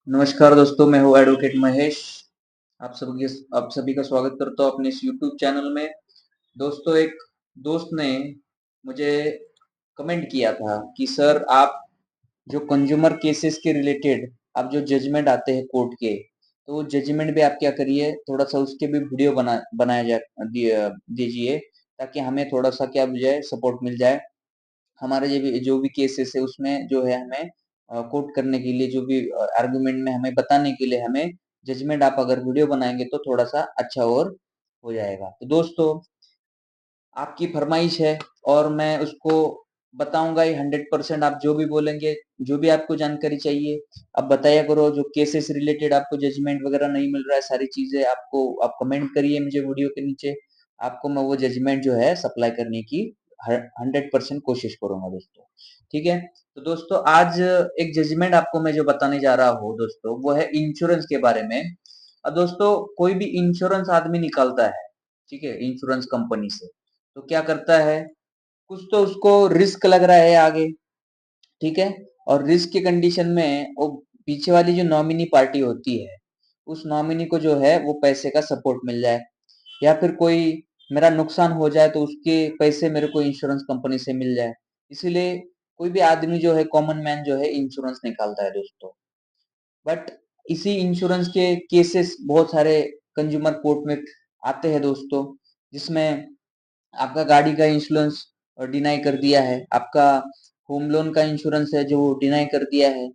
नमस्कार दोस्तों, मैं हूँ एडवोकेट महेश। आप सभी का स्वागत करता हूँ अपने इस यूट्यूब चैनल में। दोस्तों, एक दोस्त ने मुझे कमेंट किया था कि सर, आप जो कंज्यूमर केसेस के रिलेटेड आप जो जजमेंट आते हैं कोर्ट के, तो वो जजमेंट भी आप क्या करिए, थोड़ा-सा उसके भी वीडियो बनाया जाए दीजिए, ताकि हमें थोड़ा-सा क्या मिल जाए, सपोर्ट मिल जाए। हमारे जो भी केसेस है उसमें जो है हमें कोट करने के लिए, जो भी आर्गुमेंट में हमें बताने के लिए हमें जजमेंट आप अगर वीडियो बनाएँगे तो थोड़ा-सा अच्छा और हो जाएगा। तो दोस्तों, आपकी फरमाइश है और मैं उसको बताऊँगा ही 100%। आप जो भी बोलेंगे, जो भी आपको जानकारी चाहिए, आप बताया करो। जो केसेस रिलेटेड आपको जजमेंट वगैरह नहीं मिल रहा है, सारी चीज़ें आपको आप कमेंट करिए मुझे वीडियो के नीचे। आपको मैं वो जजमेंट जो है सप्लाई करने की ह 100% कोशिश करूँगा दोस्तों, ठीक है? तो दोस्तों, आज एक जजमेंट आपको मैं जो बताने जा रहा हूँ दोस्तों, वो है इंश्योरेंस के बारे में। अब दोस्तों, कोई भी इंश्योरेंस आदमी निकालता है, ठीक है? इंश्योरेंस कंपनी से, तो क्या करता है, कुछ तो उसको रिस्क लग रहा है आगे, ठीक है? और रिस्क की कंडीशन में वो पीछे वाली जो नॉमिनी पार्टी होती है, उस नॉमिनी को जो है वो पैसे का सपोर्ट मिल जाए, या फिर कोई मेरा नुकसान हो जाए तो उसके पैसे मेरे को इंश्योरेंस कंपनी से मिल जाए। इसीलिए कोई भी आदमी जो है, कॉमन मैन जो है, इंश्योरेंस निकालता है दोस्तों। बट इसी इंश्योरेंस के केसेस बहुत सारे कंज्यूमर कोर्ट में आते हैं दोस्तों, जिसमें आपका गाड़ी का इंश्योरेंस डिनाई कर दिया है, आपका होम लोन का इंश्योरेंस है जो डिनाई कर दिया है,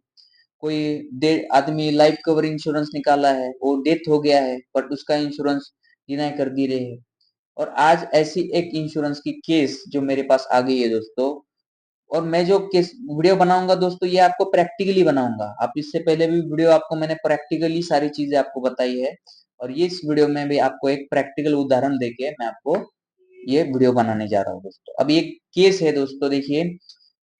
कोई दे आदमी लाइफ कवर इंश्योरेंस निकाला है, वो डेथ हो गया है बट उसका इंश्योरेंस डिनाई कर दी रहे हैं। और आज ऐसी एक इंश्योरेंस की केस जो मेरे पास आ गई है दोस्तों, और मैं जो केस वीडियो बनाऊंगा दोस्तों, ये आपको प्रैक्टिकली बनाऊंगा। आप इससे पहले भी वीडियो आपको मैंने प्रैक्टिकली सारी चीजें आपको बताई है, और ये इस वीडियो में भी आपको एक प्रैक्टिकल उदाहरण देके मैं आपको ये वीडियो बनाने जा रहा हूँ दोस्तों। अब ये केस है दोस्तों, देखिए।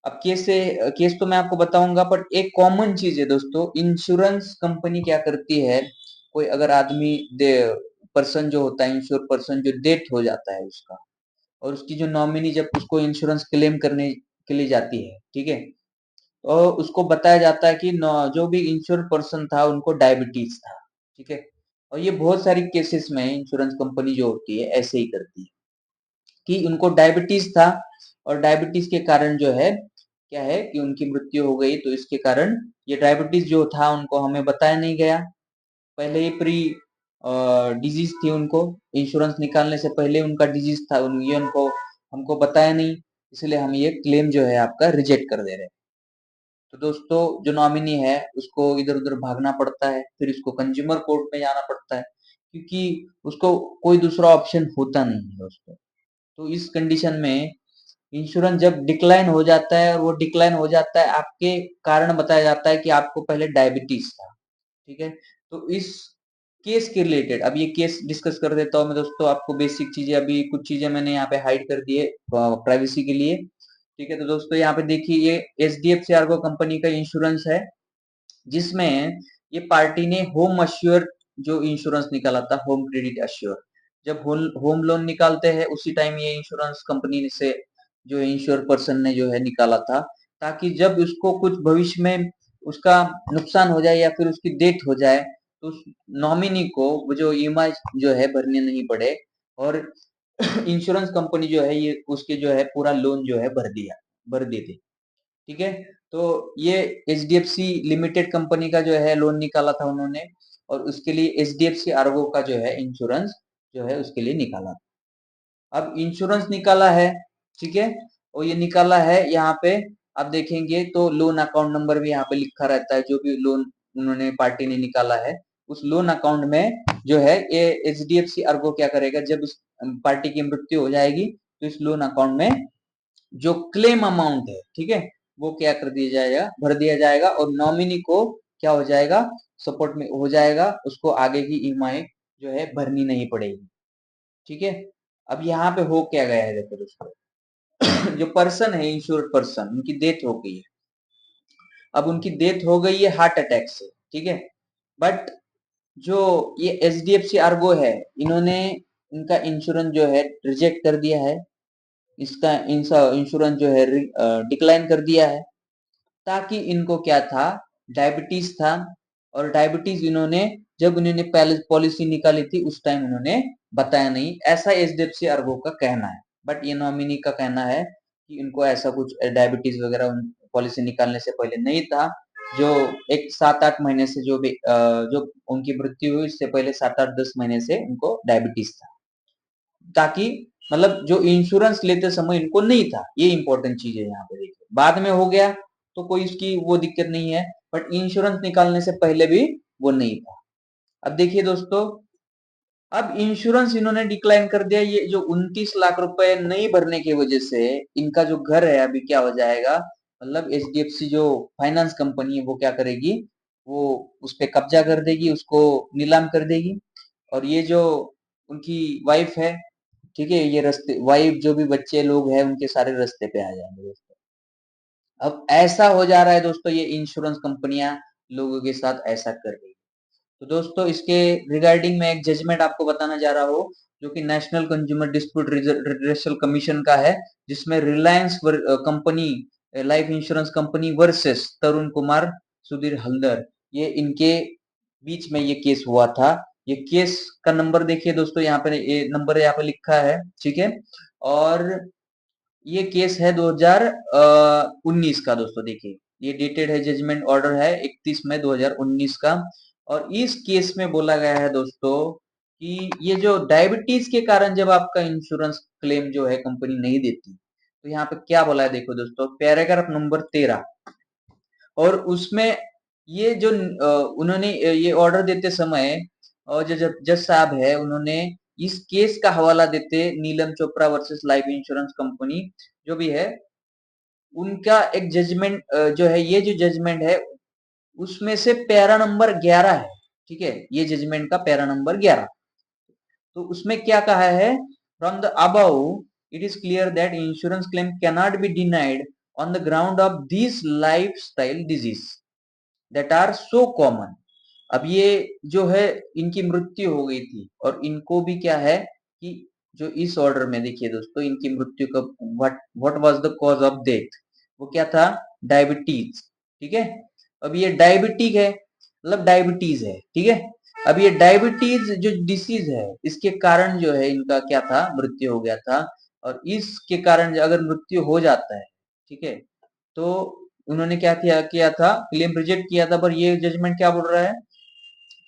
अब केस तो मैं आपको बताऊंगा, बट एक कॉमन चीज है दोस्तों, इंश्योरेंस कंपनी क्या करती है, कोई अगर आदमी दे पर्सन जो होता है, इंश्योर पर्सन जो डेथ हो जाता है उसका, और उसकी जो नॉमिनी जब उसको इंश्योरेंस क्लेम करने के लिए जाती है, ठीक है, तो उसको बताया जाता है कि जो भी इंश्योर पर्सन था उनको डायबिटीज था, ठीक है। और ये बहुत सारी केसेस में इंश्योरेंस कंपनी जो होती है ऐसे ही करती है कि उनको डायबिटीज था, और डायबिटीज के कारण जो है क्या है कि उनकी मृत्यु हो गई। तो इसके कारण ये डायबिटीज जो था उनको हमें बताया नहीं गया, पहले ही प्री डिजीज थी उनको, इंश्योरेंस निकालने से पहले उनका डिजीज था, ये उनको हमको बताया नहीं, इसलिए हम ये क्लेम जो है आपका रिजेक्ट कर दे रहे हैं। तो दोस्तों, जो नॉमिनी है उसको इधर उधर भागना पड़ता है, फिर इसको कंज्यूमर कोर्ट में जाना पड़ता है, क्योंकि उसको कोई दूसरा ऑप्शन होता नहीं है दोस्तों। तो इस कंडीशन में इंश्योरेंस जब डिक्लाइन हो जाता है, और वो डिक्लाइन हो जाता है आपके कारण बताया जाता है कि आपको पहले डायबिटीज था, ठीक है। तो इस केस के रिलेटेड अब ये केस डिस्कस कर देता हूँ मैं दोस्तों। आपको बेसिक चीजें, अभी कुछ चीजें मैंने यहाँ पे हाइड कर दी है प्राइवेसी के लिए, ठीक है। तो दोस्तों, यहाँ पे देखिए, ये एचडीएफसी आर्गो कंपनी का इंश्योरेंस है, जिसमें ये पार्टी ने होम अश्योर जो इंश्योरेंस निकाला था, होम क्रेडिट अश्योर। जब होम लोन निकालते हैं उसी टाइम ये इंश्योरेंस कंपनी से जो इंश्योर पर्सन ने जो है निकाला था, ताकि जब उसको कुछ भविष्य में उसका नुकसान हो जाए या फिर उसकी डेथ हो जाए, तो उस नॉमिनी को वो जो ईएमआई जो है भरने नहीं पड़े, और इंश्योरेंस कंपनी जो है ये उसके जो है पूरा लोन जो है भर देती, ठीक है। तो ये एचडीएफसी लिमिटेड कंपनी का जो है लोन निकाला था उन्होंने, और उसके लिए एचडीएफसी आर्गो का जो है इंश्योरेंस जो है उसके लिए निकाला। अब इंश्योरेंस निकाला है, ठीक है, और ये निकाला है यहाँ पे आप देखेंगे तो लोन अकाउंट नंबर भी यहाँ पे लिखा रहता है, जो भी लोन उन्होंने पार्टी ने निकाला है उस लोन अकाउंट में जो है ये एचडीएफसी अर्गो क्या करेगा, जब उस पार्टी की मृत्यु हो जाएगी तो इस लोन अकाउंट में जो क्लेम अमाउंट है, ठीक है, वो क्या कर दिया जाएगा, भर दिया जाएगा, और नॉमिनी को क्या हो जाएगा, सपोर्ट में हो जाएगा, उसको आगे की ईएमआई जो है भरनी नहीं पड़ेगी, ठीक है। अब यहाँ पे हो क्या गया है, देखो दोस्तों, जो पर्सन है, इंश्योर्ड पर्सन, उनकी डेथ हो गई है। अब उनकी डेथ हो गई है हार्ट अटैक से, ठीक है। बट जो ये एचडीएफसी आर्गो है, इन्होंने इनका इंश्योरेंस जो है रिजेक्ट कर दिया है, इसका इंश्योरेंस जो है डिक्लाइन कर दिया है, ताकि इनको क्या था, डायबिटीज था, और डायबिटीज इन्होंने जब उन्होंने पहले पॉलिसी निकाली थी उस टाइम उन्होंने बताया नहीं, ऐसा एचडीएफसी अर्गो का कहना है। बट ये नॉमिनी का कहना है कि इनको ऐसा कुछ डायबिटीज वगैरह पॉलिसी निकालने से पहले नहीं था। जो एक 7-8 महीने से जो भी जो उनकी मृत्यु हुई उससे पहले 7-8-10 महीने से उनको डायबिटीज था, ताकि मतलब जो इंश्योरेंस लेते समय इनको नहीं था। ये इंपॉर्टेंट चीज है यहाँ पे, देखिए बाद में हो गया तो कोई इसकी वो दिक्कत नहीं है, बट इंश्योरेंस निकालने से पहले भी वो नहीं था। अब देखिए दोस्तों, अब इंश्योरेंस इन्होंने डिक्लाइन कर दिया। ये जो 29 लाख रुपए नहीं भरने की वजह से इनका जो घर है अभी क्या हो जाएगा, मतलब एचडीएफसी जो फाइनेंस कंपनी है वो क्या करेगी, वो उस पे कब्जा कर देगी, उसको नीलाम कर देगी। और ये जो उनकी वाइफ है, ठीक है, ये रास्ते वाइफ जो भी बच्चे लोग हैं उनके सारे रास्ते पे आ जाएंगे दोस्तों। अब ऐसा हो जा रहा है दोस्तों, ये इंश्योरेंस कंपनियां लोगों के साथ ऐसा कर रही है। तो दोस्तों इसके रिगार्डिंग में एक जजमेंट आपको बताना जा रहा हूँ, जो कि national consumer dispute redressal commission का है, जिसमें Reliance company life insurance company versus Tarun Kumar Sudhir Haldar, ये इनके बीच में ये केस हुआ था। ये केस का नंबर देखिए दोस्तों, यहाँ पे ये नंबर यहाँ पे लिखा है, ठीक है। और ये केस है 2019 का दोस्तों, देखिए ये डेटेड है, जजमेंट ऑर्डर है 31 मई 2019 का। और इस केस में बोला गया है दोस्तों कि ये जो डायबिटीज के कारण जब आपका इंश्योरेंस क्लेम जो है कंपनी नहीं देती, तो यहाँ पे क्या बोला है देखो दोस्तों, पैराग्राफ नंबर 13, और उसमें ये जो उन्होंने ये ऑर्डर देते समय और जो जज साहब है उन्होंने इस केस का हवाला देते Neelam Chopra versus life insurance company जो भी है, उनका एक जजमेंट जो है, ये जो जजमेंट है उसमें से पैरा नंबर 11 है, ठीक है, ये जजमेंट का पैरा नंबर 11। तो उसमें क्या कहा है, from the above it is clear that insurance claim can not be denied on the ground of this lifestyle disease that are so common. अब ये जो है इनकी मृत्यु हो गई थी, और इनको भी क्या है कि जो इस ऑर्डर में देखिए दोस्तों, इनकी मृत्यु का what was the cause of death, वो क्या था, डायबिटीज, ठीक है। अब ये डायबिटिक है, मतलब डायबिटीज है, ठीक है। अब ये डायबिटीज जो डिसीज है इसके कारण जो है इनका क्या था, मृत्यु हो गया था। और इसके कारण अगर मृत्यु हो जाता है, ठीक है, तो उन्होंने क्या किया किया था, क्लेम रिजेक्ट किया था। पर ये जजमेंट क्या बोल रहा है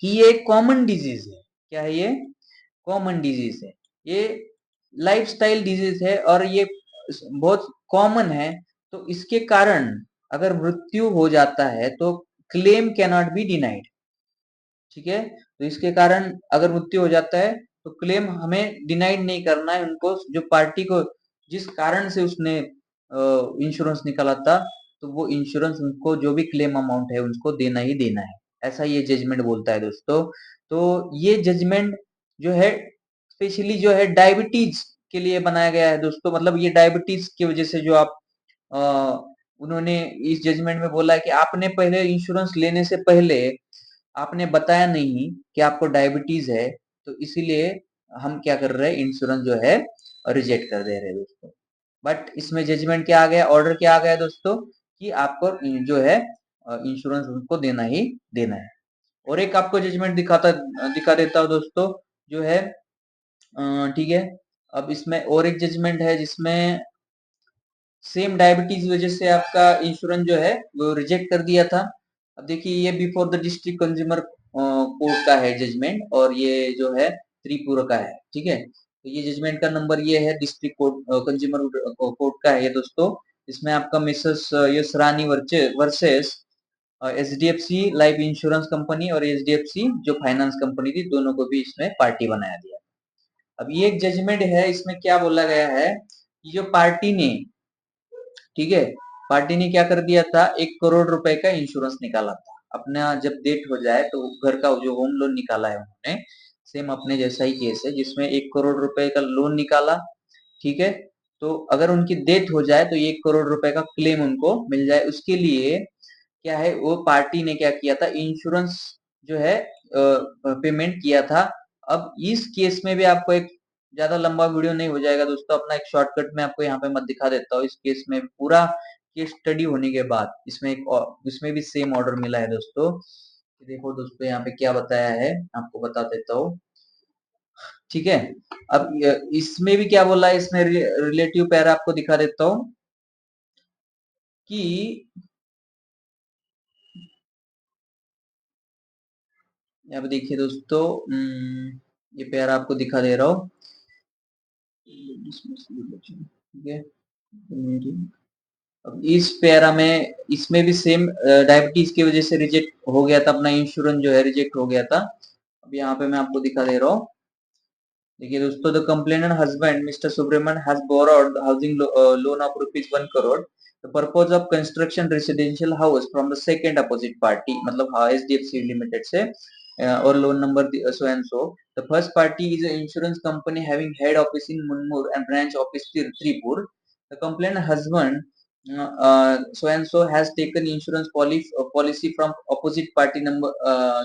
कि ये एक कॉमन डिजीज है। क्या है ये, कॉमन डिजीज है, ये लाइफस्टाइल डिजीज है और ये बहुत कॉमन है। तो इसके कारण अगर मृत्यु हो जाता है तो claim can not be denied, ठीक है। तो इसके कारण अगर मृत्यु हो जाता है तो क्लेम हमें डिनाइड नहीं करना है उनको, जो पार्टी को जिस कारण से उसने इंश्योरेंस निकाला था, तो वो इंश्योरेंस उनको जो भी क्लेम अमाउंट है उसको देना ही देना है, ऐसा ये जजमेंट बोलता है दोस्तों। तो ये जजमेंट जो है स्पेशली जो है डायबिटीज के लिए बनाया गया है दोस्तों। मतलब ये डायबिटीज की वजह से जो आप अ, उन्होंने इस जजमेंट में बोला है कि आपने पहले इंश्योरेंस लेने से पहले आपने बताया नहीं कि आपको डायबिटीज है, तो इसीलिए हम क्या कर रहे हैं, इंश्योरेंस जो है रिजेक्ट कर दे रहे हैं दोस्तों। बट इसमें जजमेंट क्या आ गया, ऑर्डर क्या आ गया दोस्तों, कि आपको जो है इंश्योरेंस उनको देना ही देना है। और एक आपको जजमेंट दिखा देता हूँ दोस्तों, जो है ठीक है। अब इसमें और एक जजमेंट है जिसमें सेम डायबिटीज की वजह से आपका इंश्योरेंस जो है वो रिजेक्ट कर दिया था। अब देखिए ये before the district consumer court का है जजमेंट, और ये जो है त्रिपुरा का है, ठीक है। तो ये जजमेंट का नंबर ये है, डिस्ट्रिक्ट कोर्ट कंज्यूमर कोर्ट का है ये दोस्तों। इसमें आपका Mrs Yash Rani versus HDFC life insurance company और एचडीएफसी जो फाइनेंस कंपनी थी, दोनों को भी इसमें पार्टी बनाया दिया। अब ये एक जजमेंट है, इसमें क्या बोला गया है कि जो पार्टी ने, ठीक है, पार्टी ने क्या कर दिया था, 1 करोड़ रुपए का इंश्योरेंस निकाला था अपना, जब डेट हो जाए तो घर का जो होम लोन निकाला है उन्होंने, सेम अपने जैसा ही केस है जिसमें 1 करोड़ रुपए का लोन निकाला, ठीक है। तो अगर उनकी डेथ हो जाए तो 1 करोड़ रुपए का क्लेम उनको मिल जाए, उसके लिए क्या है, वो पार्टी ने क्या किया था, इंश्योरेंस जो है पेमेंट किया था। अब इस केस में भी आपको एक ज्यादा लंबा वीडियो नहीं हो जाएगा दोस्तों, अपना एक शॉर्टकट में आपको यहाँ पे मैं दिखा देता हूँ। इस केस में पूरा केस स्टडी होने के बाद इसमें भी सेम ऑर्डर मिला है दोस्तों। देखो दोस्तों यहाँ पे क्या बताया है, आपको बता देता हूँ। ठीक है, अब इसमें भी क्या बोला है, इसमें रिलेटिव पैरा आपको दिखा देता हूँ कि यहाँ पे देखिए दोस्तों, ये पैरा आपको दिखा दे रहा हूँ। ठीक है, अब इस पैरा में, इसमें भी सेम डायबिटीज की वजह से रिजेक्ट हो गया था, अपना इंश्योरेंस जो है रिजेक्ट हो गया था। अब यहाँ पे मैं आपको दिखा दे रहा हूँ। देखिए दोस्तों, the complainant husband Mr Subramanian has borrowed housing loan of ₹1 crore, the purpose of construction residential house from the second opposite party, मतलब एचडीएफसी लिमिटेड से, और loan number so and so. The first party is insurance company having head office in Munmur and branch office Tripur. The complainant husband so and so has taken insurance policy from opposite party number,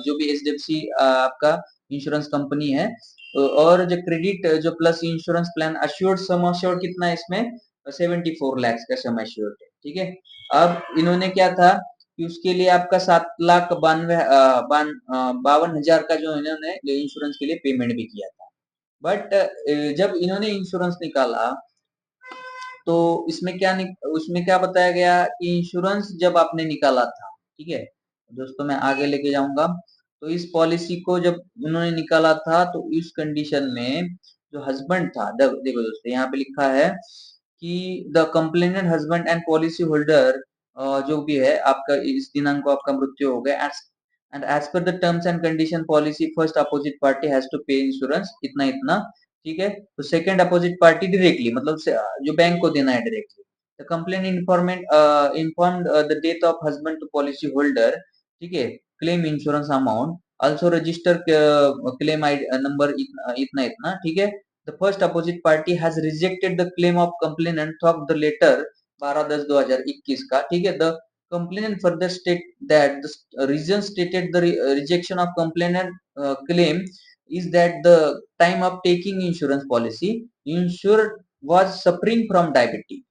जो भी HDFC आपका insurance company है। और जो credit जो plus insurance plan assured sum assured कितना है इसमें, 74 लाख का सम अश्योर्ड है। ठीक है, अब इन्होंने क्या था कि उसके लिए आपका 7,52,52 का जो इन्होंने इंश्योरेंस के लिए पेमेंट भी किया था। बट जब इन्होंने इंश्योरेंस निकाला तो उसमें क्या बताया गया कि इंश्योरेंस जब आपने निकाला था, ठीक है दोस्तों, मैं आगे लेके जाऊंगा। तो इस पॉलिसी को जब उन्होंने निकाला था तो इस कंडीशन में जो हस्बैंड था, देखो दोस्तों यहाँ पे लिखा है कि the complainant husband and policy holder, जो भी है आपका, इस दिनांक को आपका मृत्यु हो गया, and as per the terms and condition policy first opposite party has to pay insurance इतना इतना। ठीक है, तो सेकंड अपोजिट पार्टी डायरेक्टली, मतलब जो बैंक को देना है directly. The complain informed the death of husband to policy holder. ठीक है, claim insurance amount also register claim number इतना इतना। ठीक है, the first opposite party has rejected the claim of complainant of the letter 12/10/2021 का। ठीक है, the complainant further state that the reason stated the rejection of complainant claim is that the time of taking insurance policy, insured was suffering from diabetes।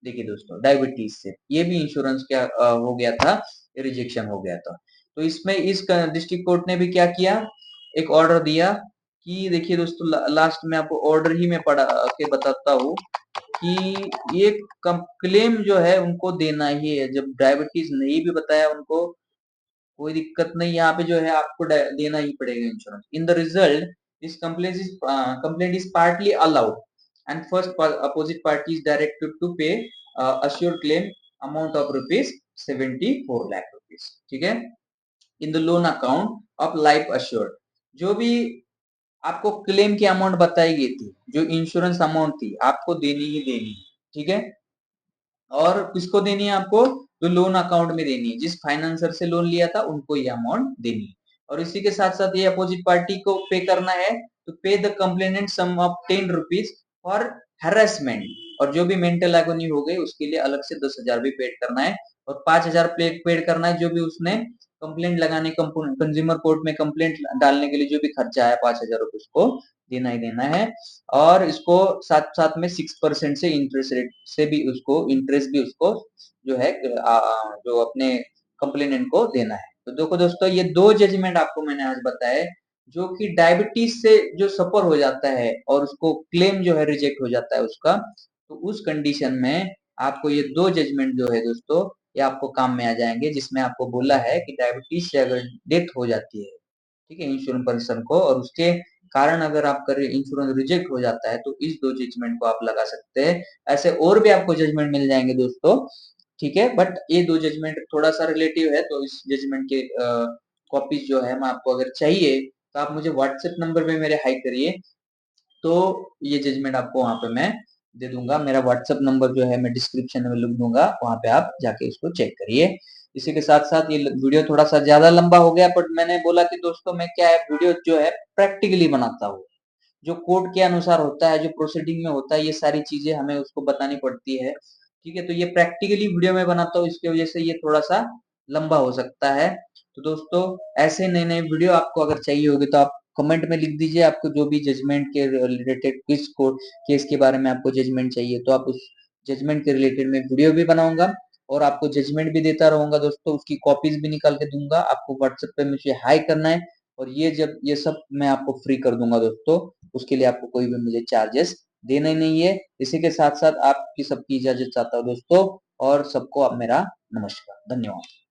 देखिए दोस्तों, diabetes से ये भी insurance क्या हो गया था, रिजेक्शन हो गया था। तो इसमें इस डिस्ट्रिक्ट कोर्ट ने भी क्या किया, एक ऑर्डर दिया कि देखिए दोस्तों, लास्ट में आपको ऑर्डर ही मैं पढ़ा के बताता हूँ कि ये क्लेम जो है उनको देना ही है। जब डायबिटीज नहीं भी बताया उनको, कोई दिक्कत नहीं, यहाँ पे जो है आपको देना ही पड़ेगा insurance. In the result this complaint is partly allowed and first opposite party is directed to pay assured claim amount of ₹74 lakh. ठीक है, in the loan account of life assured. जो भी आपको क्लेम की अमाउंट बताई गई थी, जो इंश्योरेंस अमाउंट थी, आपको देनी ही देनी। ठीक है, और किसको देनी है आपको, जो लोन अकाउंट में देनी है, जिस फाइनेंसर से लोन लिया था उनको ये अमाउंट देनी है। और इसी के साथ साथ ये अपोजिट पार्टी को पे करना है, तो pay the complainant sum of ₹10 for harassment. और जो भी मेंटल एगोनी हो गई उसके लिए अलग से 10,000 भी पेड करना है, और 5,000 पेड करना है जो भी उसने कंप्लेंट लगाने, कंज्यूमर कोर्ट में कंप्लेंट डालने के लिए जो भी खर्चा है, ₹5,000 उसको देना ही देना है। और इसको साथ साथ में 6% से इंटरेस्ट रेट से भी उसको इंटरेस्ट भी उसको जो है जो अपने कंप्लेनेंट को देना है। तो देखो दोस्तों, ये दो जजमेंट आपको मैंने आज बताए, जो कि डायबिटीज से जो सफर हो जाता है और उसको क्लेम जो है रिजेक्ट हो जाता है उसका, तो उस कंडीशन में आपको ये दो जजमेंट जो है दोस्तों, ये आपको काम में आ जाएंगे, जिसमें आपको बोला है कि डायबिटीज से अगर डेथ हो जाती है, ठीक है, इंश्योरेंस पर्सन को, और उसके कारण अगर आपका इंश्योरेंस रिजेक्ट हो जाता है, तो इस दो जजमेंट को आप लगा सकते हैं। ऐसे और भी आपको जजमेंट मिल जाएंगे दोस्तों। ठीक है, बट ये दो जजमेंट थोड़ा सा रिलेटिव है, तो इस जजमेंट के कॉपीज जो है, मैं आपको अगर चाहिए तो आप मुझे व्हाट्सएप नंबर पे मेरे हाई करिए, तो ये जजमेंट आपको वहां पे मैं दे दूंगा। मेरा व्हाट्सएप नंबर जो है मैं डिस्क्रिप्शन में लिख दूंगा, वहां पे आप जाके इसको चेक करिए। इसी के साथ साथ ये वीडियो थोड़ा सा ज्यादा लंबा हो गया, बट मैंने बोला कि दोस्तों मैं क्या है, वीडियो जो है प्रैक्टिकली बनाता हूँ, जो कोर्ट के अनुसार होता है, जो प्रोसीडिंग में होता है, ये सारी चीजें हमें उसको बतानी पड़ती है। ठीक है, तो ये प्रैक्टिकली वीडियो में बनाता हूँ, इसकी वजह से ये थोड़ा सा लंबा हो सकता है। तो दोस्तों, ऐसे नए नए वीडियो आपको अगर चाहिए होगी तो आप कमेंट में लिख दीजिए, आपको जो भी जजमेंट के रिलेटेड किस को केस के बारे में आपको जजमेंट चाहिए, तो आप उस जजमेंट के रिलेटेड में वीडियो भी बनाऊंगा। और आपको जजमेंट भी देता रहूंगा दोस्तों, उसकी कॉपीज भी निकाल के दूंगा। आपको व्हाट्सएप पे मुझे हाई करना है और ये जब ये सब मैं आपको फ्री कर दूंगा दोस्तों, उसके लिए आपको कोई भी मुझे चार्जेस देना ही नहीं है। इसी के साथ साथ आपकी सबकी इजाजत चाहता हूँ दोस्तों, और सबको अब मेरा नमस्कार, धन्यवाद।